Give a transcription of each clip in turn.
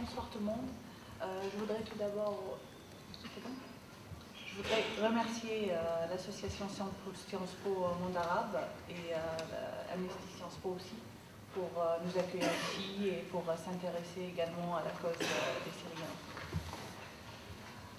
bonsoir tout le monde. Je voudrais tout d'abord remercier l'association Sciences Po Monde Arabe et Amnesty Sciences Po aussi pour nous accueillir ici et pour s'intéresser également à la cause des Syriens.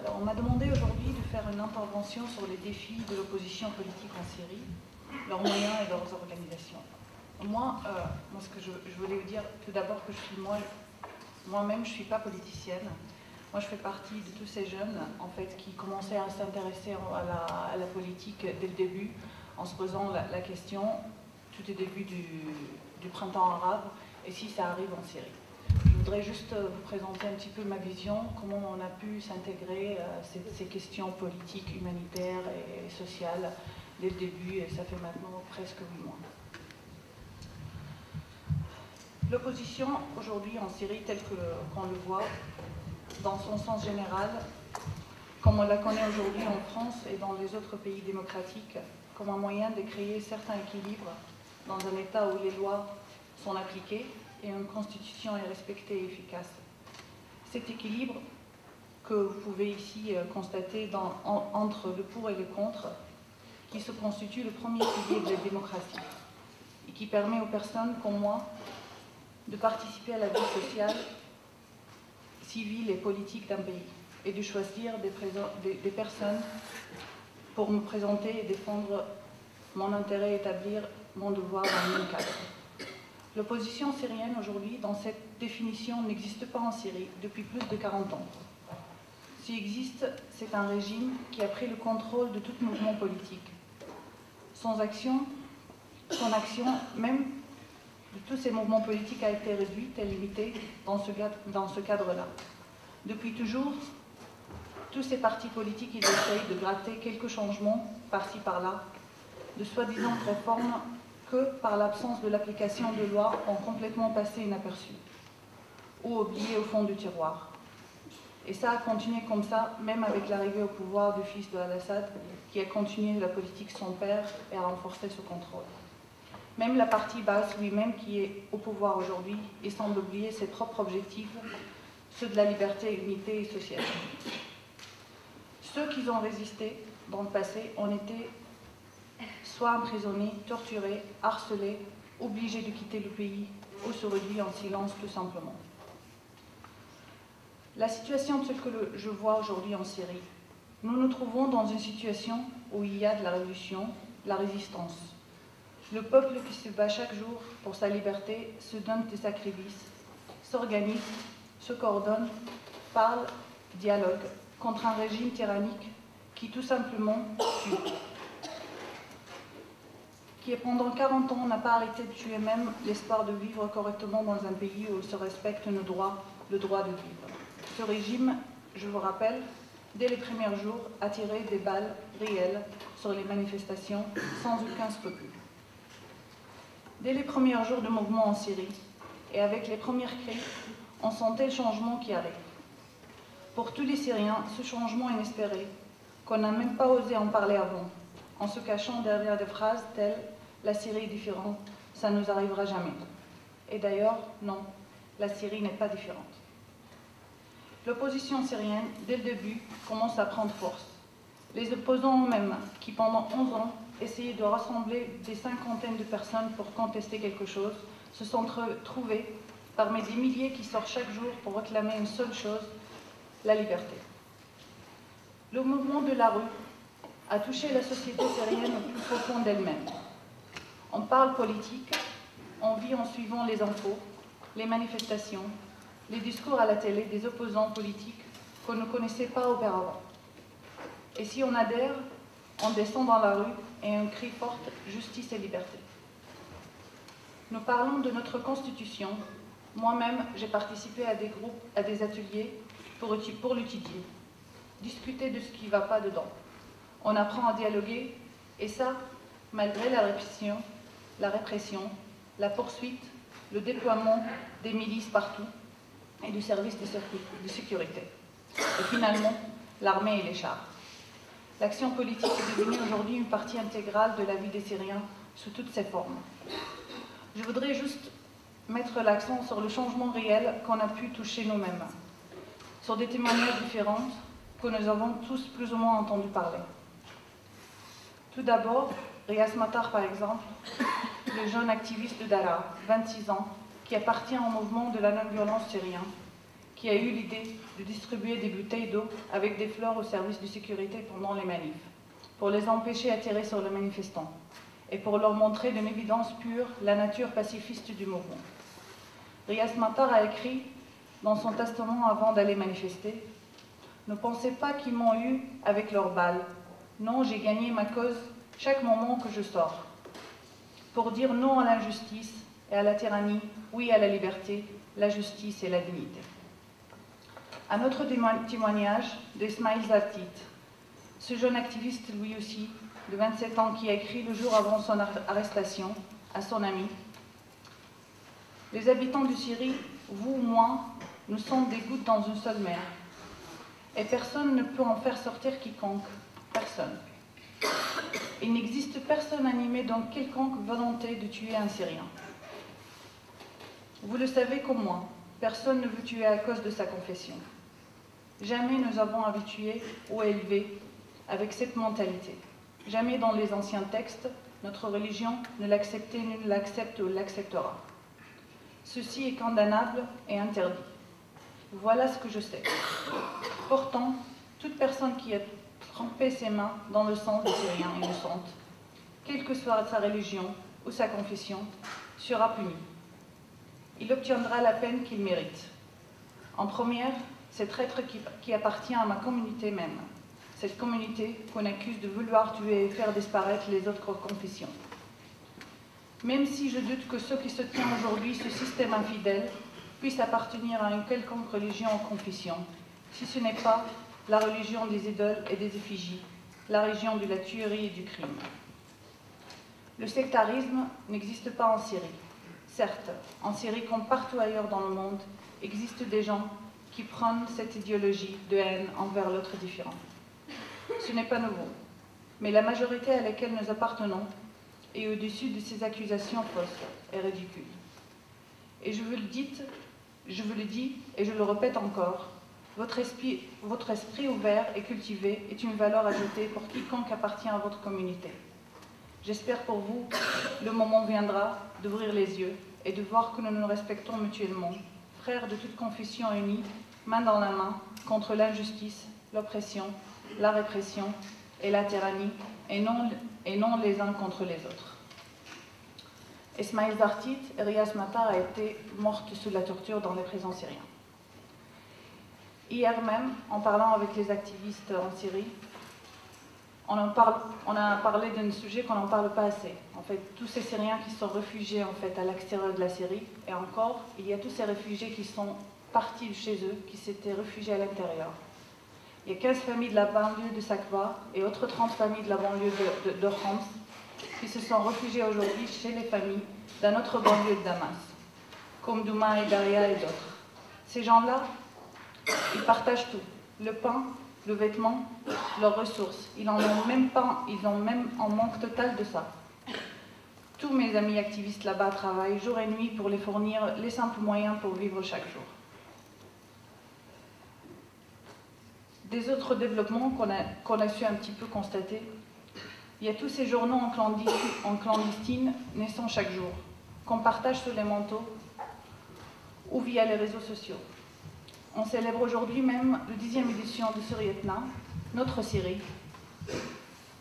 Alors, on m'a demandé aujourd'hui de faire une intervention sur les défis de l'opposition politique en Syrie, leurs moyens et leurs organisations. Moi, ce que je voulais vous dire tout d'abord que moi-même, je ne suis pas politicienne. Moi, je fais partie de tous ces jeunes, en fait, qui commençaient à s'intéresser à la politique dès le début, en se posant la question, tout au début du printemps arabe, et si ça arrive en Syrie. Je voudrais juste vous présenter un petit peu ma vision, comment on a pu s'intégrer ces questions politiques, humanitaires et sociales dès le début, et ça fait maintenant presque 8 mois. L'opposition aujourd'hui en Syrie, telle qu'on le voit, dans son sens général, comme on la connaît aujourd'hui en France et dans les autres pays démocratiques, comme un moyen de créer certains équilibres dans un État où les lois sont appliquées et une constitution est respectée et efficace. Cet équilibre que vous pouvez ici constater entre le pour et le contre, qui se constitue le premier pilier de la démocratie et qui permet aux personnes comme moi de participer à la vie sociale, civile et politique d'un pays et de choisir des personnes pour me présenter et défendre mon intérêt et établir mon devoir dans le même cadre. L'opposition syrienne aujourd'hui, dans cette définition, n'existe pas en Syrie depuis plus de 40 ans. S'il existe, c'est un régime qui a pris le contrôle de tout mouvement politique. Son action, même de tous ces mouvements politiques, a été réduite et limitée dans ce cadre-là. Depuis toujours, tous ces partis politiques, ils essayent de gratter quelques changements par-ci, par-là, de soi-disant réformes que, par l'absence de l'application de lois, ont complètement passé inaperçues ou oubliées au fond du tiroir. Et ça a continué comme ça, même avec l'arrivée au pouvoir du fils de Al-Assad, qui a continué la politique de son père et a renforcé ce contrôle. Même la partie basse lui-même, qui est au pouvoir aujourd'hui, il semble oublier ses propres objectifs, ceux de la liberté, l'unité et sociale. Ceux qui ont résisté dans le passé ont été soit emprisonnés, torturés, harcelés, obligés de quitter le pays ou se réduits en silence tout simplement. La situation telle que je vois aujourd'hui en Syrie, nous nous trouvons dans une situation où il y a de la révolution, de la résistance. Le peuple qui se bat chaque jour pour sa liberté se donne des sacrifices, s'organise, se coordonne, parle, dialogue contre un régime tyrannique qui tout simplement tue. Qui pendant 40 ans n'a pas arrêté de tuer même l'espoir de vivre correctement dans un pays où se respectent nos droits, le droit de vivre. Ce régime, je vous rappelle, dès les premiers jours, a tiré des balles réelles sur les manifestations sans aucun scrupule. Dès les premiers jours de mouvement en Syrie, et avec les premières cris, on sentait le changement qui arrive. Pour tous les Syriens, ce changement inespéré, qu'on n'a même pas osé en parler avant, en se cachant derrière des phrases telles « la Syrie est différente, ça ne nous arrivera jamais ». Et d'ailleurs, non, la Syrie n'est pas différente. L'opposition syrienne, dès le début, commence à prendre force. Les opposants eux-mêmes, qui pendant 11 ans essayaient de rassembler des cinquantaines de personnes pour contester quelque chose, se sont trouvés parmi des milliers qui sortent chaque jour pour réclamer une seule chose, la liberté. Le mouvement de la rue a touché la société syrienne au plus profond d'elle-même. On parle politique, on vit en suivant les infos, les manifestations, les discours à la télé des opposants politiques qu'on ne connaissait pas auparavant. Et si on adhère, on descend dans la rue et on crie forte « justice et liberté ». Nous parlons de notre Constitution. Moi-même, j'ai participé à des groupes, à des ateliers pour l'étudier, discuter de ce qui ne va pas dedans. On apprend à dialoguer, et ça, malgré la répression, la poursuite, le déploiement des milices partout et du service de sécurité. Et finalement, l'armée et les chars. L'action politique est devenue aujourd'hui une partie intégrale de la vie des Syriens sous toutes ses formes. Je voudrais juste mettre l'accent sur le changement réel qu'on a pu toucher nous-mêmes, sur des témoignages différents que nous avons tous plus ou moins entendu parler. Tout d'abord, Riaz Matar, par exemple, le jeune activiste de Daraa, 26 ans, qui appartient au mouvement de la non-violence syrien, qui a eu l'idée de distribuer des bouteilles d'eau avec des fleurs au service de sécurité pendant les manifs, pour les empêcher d'attirer sur les manifestants et pour leur montrer d'une évidence pure la nature pacifiste du mouvement. Riaz Matar a écrit dans son testament avant d'aller manifester: « Ne pensez pas qu'ils m'ont eu avec leurs balles. Non, j'ai gagné ma cause chaque moment que je sors. Pour dire non à l'injustice et à la tyrannie, oui à la liberté, la justice et la dignité. » Un autre témoignage d'Esmail Zartit, ce jeune activiste lui aussi, de 27 ans, qui a écrit le jour avant son arrestation à son ami: « Les habitants de Syrie, vous ou moi, nous sommes des gouttes dans une seule mer. Et personne ne peut en faire sortir quiconque. Personne. Il n'existe personne animé dans quelconque volonté de tuer un Syrien. Vous le savez comme moi, personne ne veut tuer à cause de sa confession. Jamais nous avons habitué ou élevé avec cette mentalité. Jamais dans les anciens textes, notre religion ne l'acceptait, ne l'accepte ou l'acceptera. Ceci est condamnable et interdit. Voilà ce que je sais. Pourtant, toute personne qui a trempé ses mains dans le sang des Syriens innocentes, quelle que soit sa religion ou sa confession, sera puni. Il obtiendra la peine qu'il mérite. En première, c'est traître qui appartient à ma communauté même, cette communauté qu'on accuse de vouloir tuer et faire disparaître les autres confessions. Même si je doute que ceux qui se tiennent aujourd'hui ce système infidèle puissent appartenir à une quelconque religion ou confession, si ce n'est pas la religion des idoles et des effigies, la religion de la tuerie et du crime. Le sectarisme n'existe pas en Syrie. Certes, en Syrie comme partout ailleurs dans le monde, existent des gens qui prennent cette idéologie de haine envers l'autre différent. Ce n'est pas nouveau, mais la majorité à laquelle nous appartenons est au-dessus de ces accusations fausses et ridicules. Et je vous le dis et je le répète encore, votre esprit ouvert et cultivé est une valeur ajoutée pour quiconque appartient à votre communauté. J'espère pour vous, le moment viendra d'ouvrir les yeux et de voir que nous nous respectons mutuellement, frères de toute confession unis, main dans la main, contre l'injustice, l'oppression, la répression et la tyrannie, et non les uns contre les autres. Esmail Zartit et Riaz Matar a été morte sous la torture dans les prisons syriennes. Hier même, en parlant avec les activistes en Syrie, on a parlé d'un sujet qu'on n'en parle pas assez. En fait, tous ces Syriens qui sont réfugiés en fait, à l'extérieur de la Syrie, et encore, il y a tous ces réfugiés qui sont partis de chez eux, qui s'étaient réfugiés à l'intérieur. Il y a 15 familles de la banlieue de Sakba et autres 30 familles de la banlieue de Homs qui se sont réfugiées aujourd'hui chez les familles d'un autre banlieue de Damas, comme Douma et Daria et d'autres. Ces gens-là, ils partagent tout, le pain, le vêtement, leurs ressources. Ils en ont même en manque total de ça. Tous mes amis activistes là-bas travaillent jour et nuit pour les fournir les simples moyens pour vivre chaque jour. Des autres développements qu'on a su un petit peu constater, il y a tous ces journaux en clandestine naissant chaque jour, qu'on partage sous les manteaux ou via les réseaux sociaux. On célèbre aujourd'hui même la 10e édition de Syrietna, notre Syrie,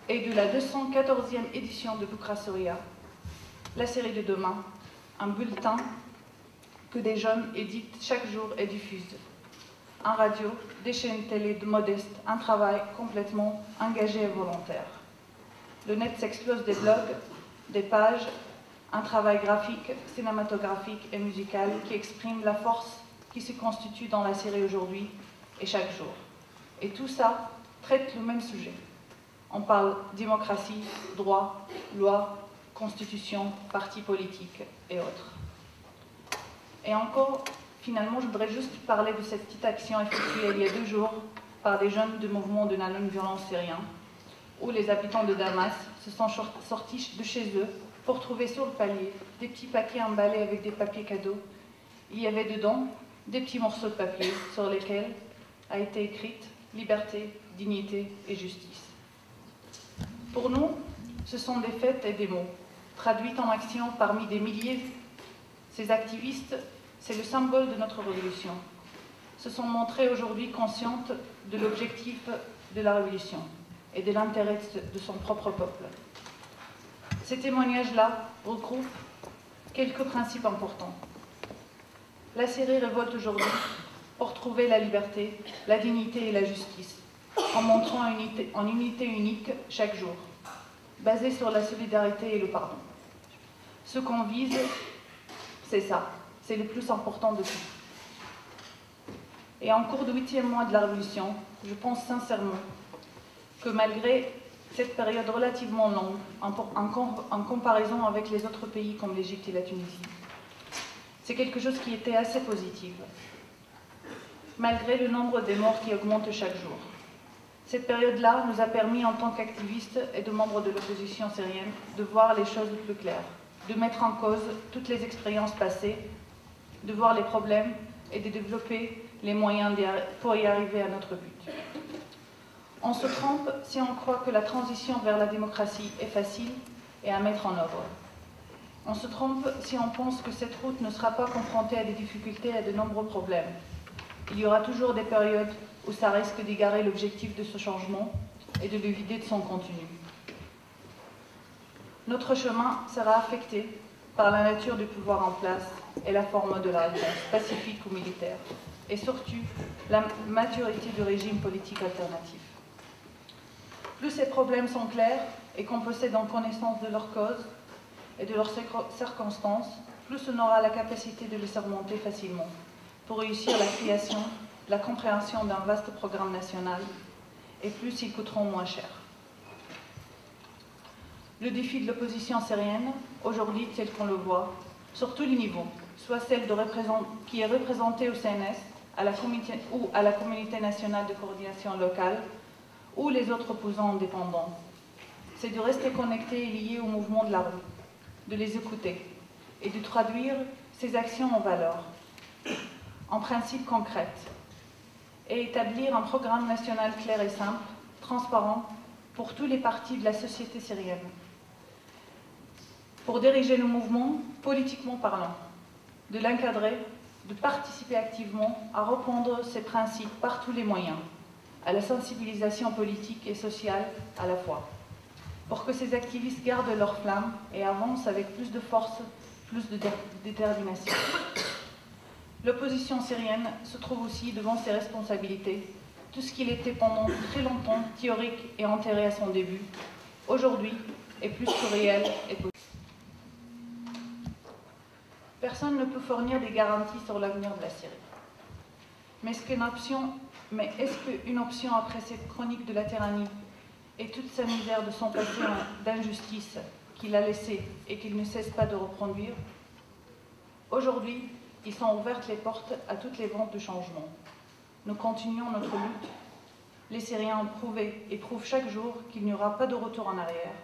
et de la 214e édition de Bukra Syria, la série de demain, un bulletin que des jeunes éditent chaque jour et diffusent. Un radio, des chaînes télé modestes, un travail complètement engagé et volontaire. Le net s'explose des blogs, des pages, un travail graphique, cinématographique et musical qui exprime la force qui se constitue dans la Syrie aujourd'hui et chaque jour. Et tout ça traite le même sujet. On parle démocratie, droit, loi, constitution, partis politiques et autres. Et encore, finalement, je voudrais juste parler de cette petite action effectuée il y a 2 jours par des jeunes du mouvement de la non-violence syrien, où les habitants de Damas se sont sortis de chez eux pour trouver sur le palier des petits paquets emballés avec des papiers cadeaux. Il y avait dedans des petits morceaux de papier sur lesquels a été écrite liberté, dignité et justice. Pour nous, ce sont des faits et des mots, traduits en action parmi des milliers. Ces activistes, c'est le symbole de notre révolution, se sont montrés aujourd'hui conscientes de l'objectif de la révolution et de l'intérêt de son propre peuple. Ces témoignages-là regroupent quelques principes importants. La Syrie révolte aujourd'hui pour trouver la liberté, la dignité et la justice, en montrant en unité unique chaque jour, basée sur la solidarité et le pardon. Ce qu'on vise, c'est ça, c'est le plus important de tout. Et en cours de 8e mois de la Révolution, je pense sincèrement que malgré cette période relativement longue, en comparaison avec les autres pays comme l'Égypte et la Tunisie, c'est quelque chose qui était assez positif, malgré le nombre des morts qui augmente chaque jour. Cette période-là nous a permis, en tant qu'activistes et de membres de l'opposition syrienne, de voir les choses plus claires, de mettre en cause toutes les expériences passées, de voir les problèmes et de développer les moyens pour y arriver à notre but. On se trompe si on croit que la transition vers la démocratie est facile et à mettre en œuvre. On se trompe si on pense que cette route ne sera pas confrontée à des difficultés et à de nombreux problèmes. Il y aura toujours des périodes où ça risque d'égarer l'objectif de ce changement et de le vider de son contenu. Notre chemin sera affecté par la nature du pouvoir en place et la forme de la réponse, pacifique ou militaire, et surtout la maturité du régime politique alternatif. Plus ces problèmes sont clairs et qu'on possède en connaissance de leur cause et de leurs circonstances, plus on aura la capacité de les surmonter facilement pour réussir la création, la compréhension d'un vaste programme national, et plus ils coûteront moins cher. Le défi de l'opposition syrienne, aujourd'hui tel qu'on le voit, sur tous les niveaux, soit celle qui est représentée au CNS, ou à la Communauté nationale de coordination locale, ou les autres opposants indépendants, c'est de rester connectés et liés au mouvement de la rue, de les écouter et de traduire ces actions en valeurs, en principes concrets, et établir un programme national clair et simple, transparent, pour tous les partis de la société syrienne, pour diriger le mouvement politiquement parlant, de l'encadrer, de participer activement à répandre ces principes par tous les moyens, à la sensibilisation politique et sociale à la fois, pour que ces activistes gardent leur flamme et avancent avec plus de force, plus de détermination. L'opposition syrienne se trouve aussi devant ses responsabilités. Tout ce qu'il était pendant très longtemps théorique et enterré à son début, aujourd'hui est plus que réel et possible. Personne ne peut fournir des garanties sur l'avenir de la Syrie. Mais est-ce qu'une option après cette chronique de la tyrannie et toute sa misère de son passé d'injustice qu'il a laissé et qu'il ne cesse pas de reproduire? Aujourd'hui, ils sont ouvertes les portes à toutes les ventes de changement. Nous continuons notre lutte. Les Syriens ont prouvé et prouvent chaque jour qu'il n'y aura pas de retour en arrière.